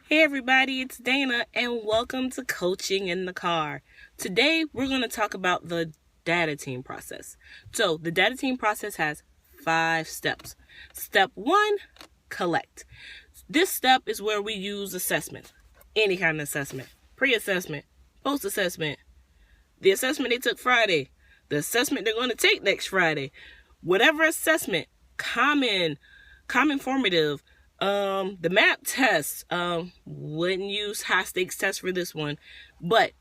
Hey everybody, it's Dana and welcome to Coaching in the Car. Today we're going to talk about the data team process. So the data team process has 5 steps. Step 1, collect. This step is where we use assessment, any kind of assessment, pre-assessment, post-assessment, the assessment they took Friday, the assessment they're going to take next Friday, whatever assessment, common formative, the map test, wouldn't use high stakes test for this one, but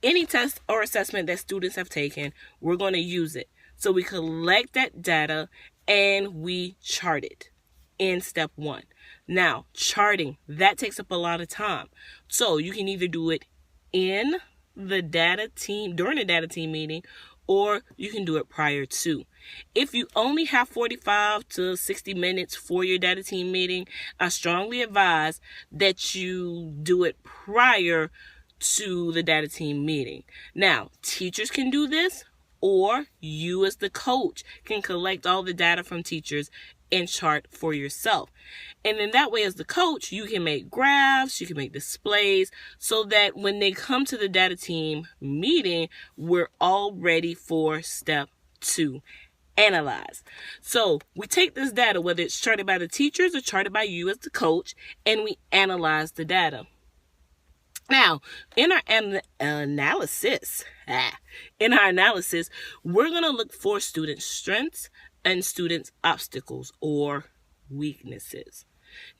any test or assessment that students have taken, we're going to use it. So we collect that data and we chart it in step 1. Now, charting, that takes up a lot of time. So you can either do it in the data team, during the data team meeting, or you can do it prior to. If you only have 45 to 60 minutes for your data team meeting, I strongly advise that you do it prior to the data team meeting. Now, teachers can do this, or you as the coach can collect all the data from teachers and chart for yourself. And then that way, as the coach, you can make graphs, you can make displays, so that when they come to the data team meeting, we're all ready for step 2. Analyze. So we take this data, whether it's charted by the teachers or charted by you as the coach, and we analyze the data. Now, in our analysis, we're going to look for student strengths and students' obstacles or weaknesses.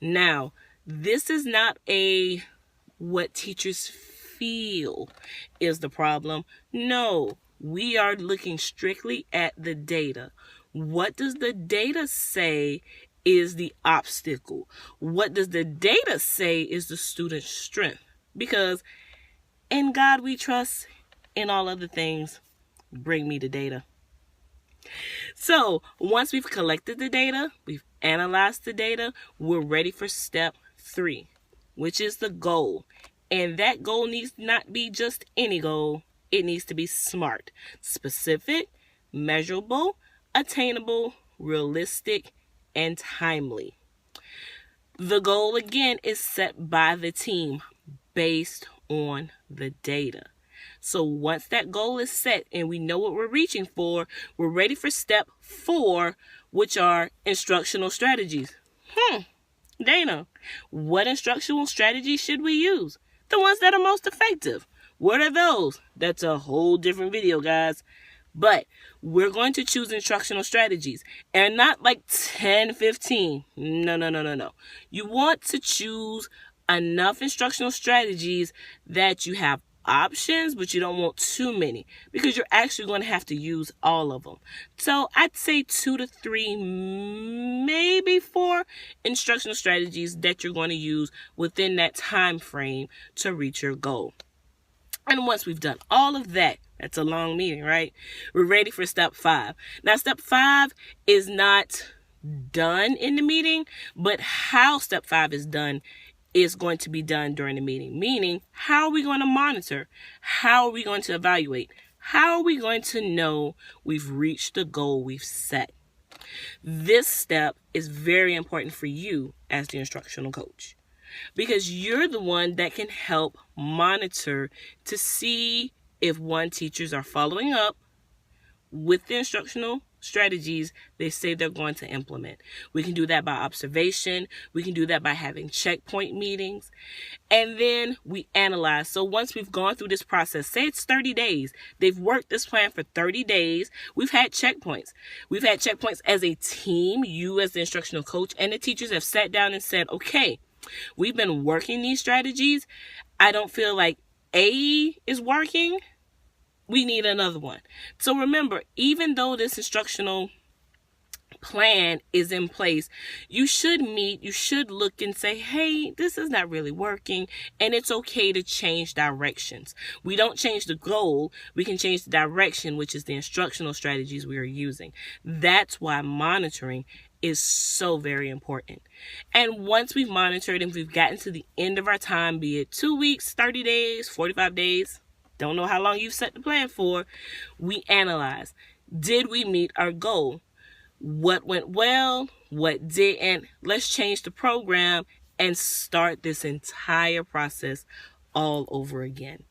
Now, this is not what teachers feel is the problem. No, we are looking strictly at the data. What does the data say is the obstacle? What does the data say is the student's strength? Because in God we trust, in all other things, bring me the data. So once we've collected the data, we've analyzed the data, we're ready for step 3, which is the goal. And that goal needs to not be just any goal. It needs to be SMART, specific, measurable, attainable, realistic, and timely. The goal, again, is set by the team based on the data. So once that goal is set and we know what we're reaching for, we're ready for step 4, which are instructional strategies. Dana, what instructional strategies should we use? The ones that are most effective. What are those? That's a whole different video, guys. But we're going to choose instructional strategies, and not like 10, 15. No. You want to choose enough instructional strategies that you have options, but you don't want too many, because you're actually going to have to use all of them. So I'd say 2 to 3, maybe 4 instructional strategies that you're going to use within that time frame to reach your goal. And once we've done all of that, that's a long meeting, right? We're ready for step 5. Now, step 5 is not done in the meeting, but how step 5 is done is going to be done during the meeting. Meaning, how are we going to monitor? How are we going to evaluate? How are we going to know we've reached the goal we've set? This step is very important for you as the instructional coach, because you're the one that can help monitor to see if teachers are following up with the instructional strategies they say they're going to implement. We can do that by observation. We can do that by having checkpoint meetings. And then we analyze. So once we've gone through this process, say it's 30 days, they've worked this plan for 30 days. We've had checkpoints. We've had checkpoints as a team. You as the instructional coach and the teachers have sat down and said, okay, we've been working these strategies. I don't feel like A is working. We need another one. So remember, even though this instructional plan is in place, you should look and say, hey, this is not really working, and it's okay to change directions. We don't change the goal, we can change the direction, which is the instructional strategies we are using. That's why monitoring is so very important. And once we've monitored and we've gotten to the end of our time, be it 2 weeks, 30 days, 45 days, don't know how long you've set the plan for, we analyze. Did we meet our goal? What went well? What didn't? Let's change the program and start this entire process all over again.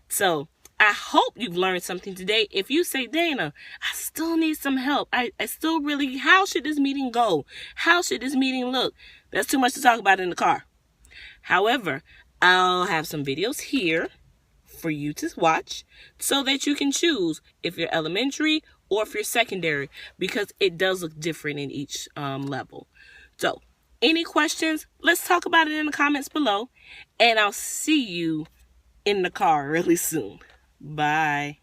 So I hope you've learned something today. If you say, Dana, I still need some help. I still really, how should this meeting go? How should this meeting look? That's too much to talk about in the car. However, I'll have some videos here for you to watch so that you can choose if you're elementary or if you're secondary, because it does look different in each level. So any questions, let's talk about it in the comments below, and I'll see you in the car really soon. Bye.